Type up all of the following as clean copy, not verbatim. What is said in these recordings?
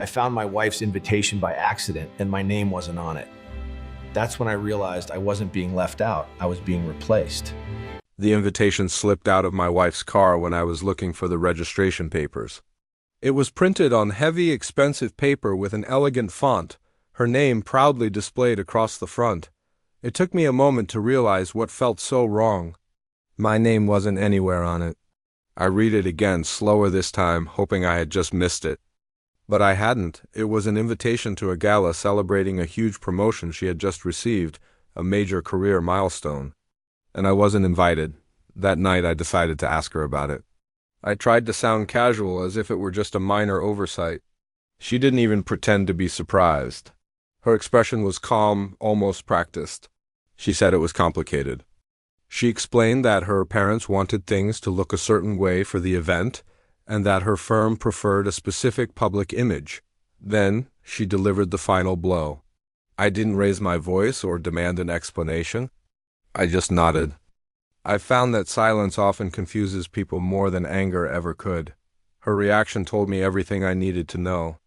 I found my wife's invitation by accident and my name wasn't on it. That's when I realized I wasn't being left out, I was being replaced. The invitation slipped out of my wife's car when I was looking for the registration papers. It was printed on heavy, expensive paper with an elegant font, her name proudly displayed across the front. It took me a moment to realize what felt so wrong. My name wasn't anywhere on it. I read it again, slower this time, hoping I had just missed it. But I hadn't. It was an invitation to a gala celebrating a huge promotion she had just received, a major career milestone. And I wasn't invited. That night I decided to ask her about it. I tried to sound casual, as if it were just a minor oversight. She didn't even pretend to be surprised. Her expression was calm, almost practiced. She said it was complicated. She explained that her parents wanted things to look a certain way for the event, and that her firm preferred a specific public image. Then she delivered the final blow. I didn't raise my voice or demand an explanation. I just nodded. I found that silence often confuses people more than anger ever could. Her reaction told me everything I needed to know.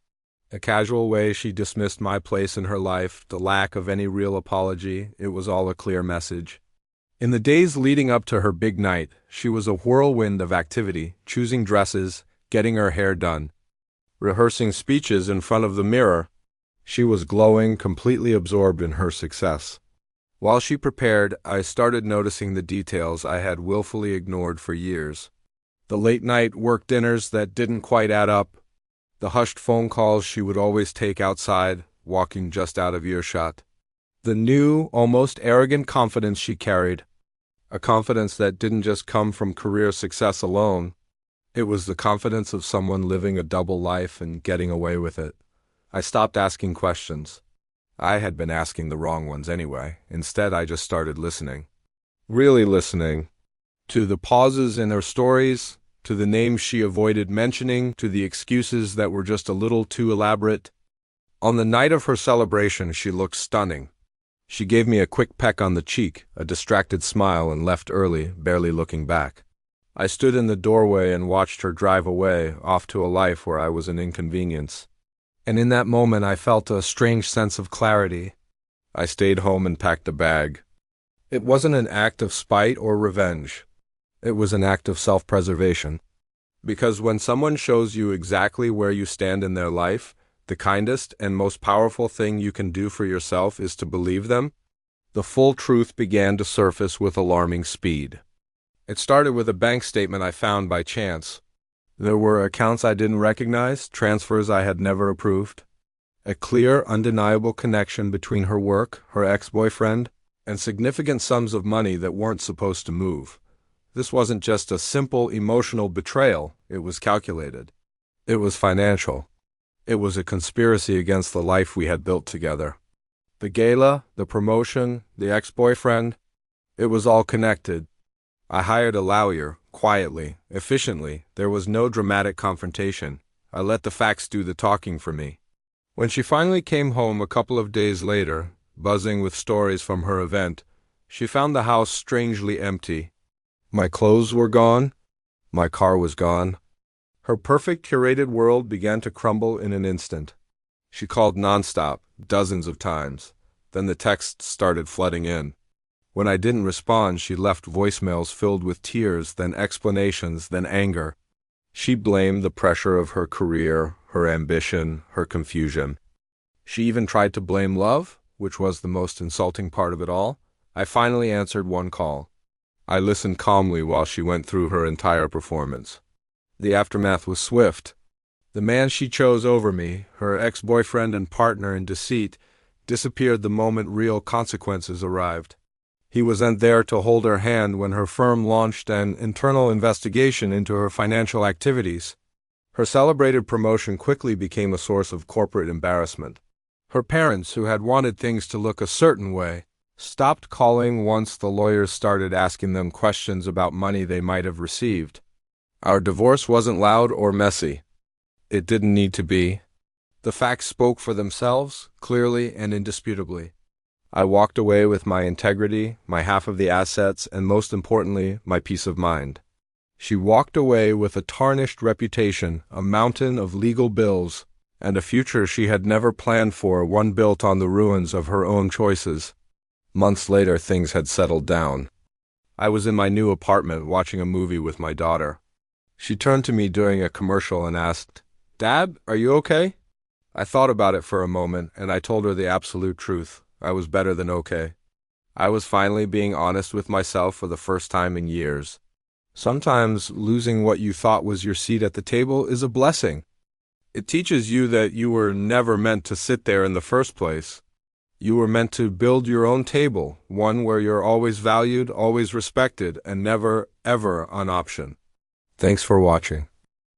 A casual way she dismissed my place in her life, the lack of any real apology, it was all a clear message. In the days leading up to her big night, she was a whirlwind of activity, choosing dresses, getting her hair done, rehearsing speeches in front of the mirror. She was glowing, completely absorbed in her success. While she prepared, I started noticing the details I had willfully ignored for years. The late-night work dinners that didn't quite add up, the hushed phone calls she would always take outside, walking just out of earshot. The new, almost arrogant confidence she carried, a confidence that didn't just come from career success alone. It was the confidence of someone living a double life and getting away with it. I stopped asking questions. I had been asking the wrong ones anyway. Instead, I just started listening. Really listening. To the pauses in her stories, to the names she avoided mentioning, to the excuses that were just a little too elaborate. On the night of her celebration, she looked stunning. She gave me a quick peck on the cheek, a distracted smile, and left early, barely looking back. I stood in the doorway and watched her drive away, off to a life where I was an inconvenience. And in that moment I felt a strange sense of clarity. I stayed home and packed a bag. It wasn't an act of spite or revenge. It was an act of self-preservation. Because when someone shows you exactly where you stand in their life, the kindest and most powerful thing you can do for yourself is to believe them. The full truth began to surface with alarming speed. It started with a bank statement I found by chance. There were accounts I didn't recognize, transfers I had never approved. A clear, undeniable connection between her work, her ex-boyfriend, and significant sums of money that weren't supposed to move. This wasn't just a simple emotional betrayal, it was calculated. It was financial. It was a conspiracy against the life we had built together. The gala, the promotion, the ex-boyfriend, it was all connected. I hired a lawyer, quietly, efficiently. There was no dramatic confrontation. I let the facts do the talking for me. When she finally came home a couple of days later, buzzing with stories from her event, she found the house strangely empty. My clothes were gone. My car was gone. Her perfect curated world began to crumble in an instant. She called nonstop, dozens of times. Then the texts started flooding in. When I didn't respond, she left voicemails filled with tears, then explanations, then anger. She blamed the pressure of her career, her ambition, her confusion. She even tried to blame love, which was the most insulting part of it all. I finally answered one call. I listened calmly while she went through her entire performance. The aftermath was swift. The man she chose over me, her ex-boyfriend and partner in deceit, disappeared the moment real consequences arrived. He wasn't there to hold her hand when her firm launched an internal investigation into her financial activities. Her celebrated promotion quickly became a source of corporate embarrassment. Her parents, who had wanted things to look a certain way, stopped calling once the lawyers started asking them questions about money they might have received. Our divorce wasn't loud or messy. It didn't need to be. The facts spoke for themselves, clearly and indisputably. I walked away with my integrity, my half of the assets, and most importantly, my peace of mind. She walked away with a tarnished reputation, a mountain of legal bills, and a future she had never planned for, one built on the ruins of her own choices. Months later, things had settled down. I was in my new apartment watching a movie with my daughter. She turned to me during a commercial and asked, "Dad, are you okay?" I thought about it for a moment, and I told her the absolute truth. I was better than okay. I was finally being honest with myself for the first time in years. Sometimes losing what you thought was your seat at the table is a blessing. It teaches you that you were never meant to sit there in the first place. You were meant to build your own table, one where you're always valued, always respected, and never, ever an option. Thanks for watching.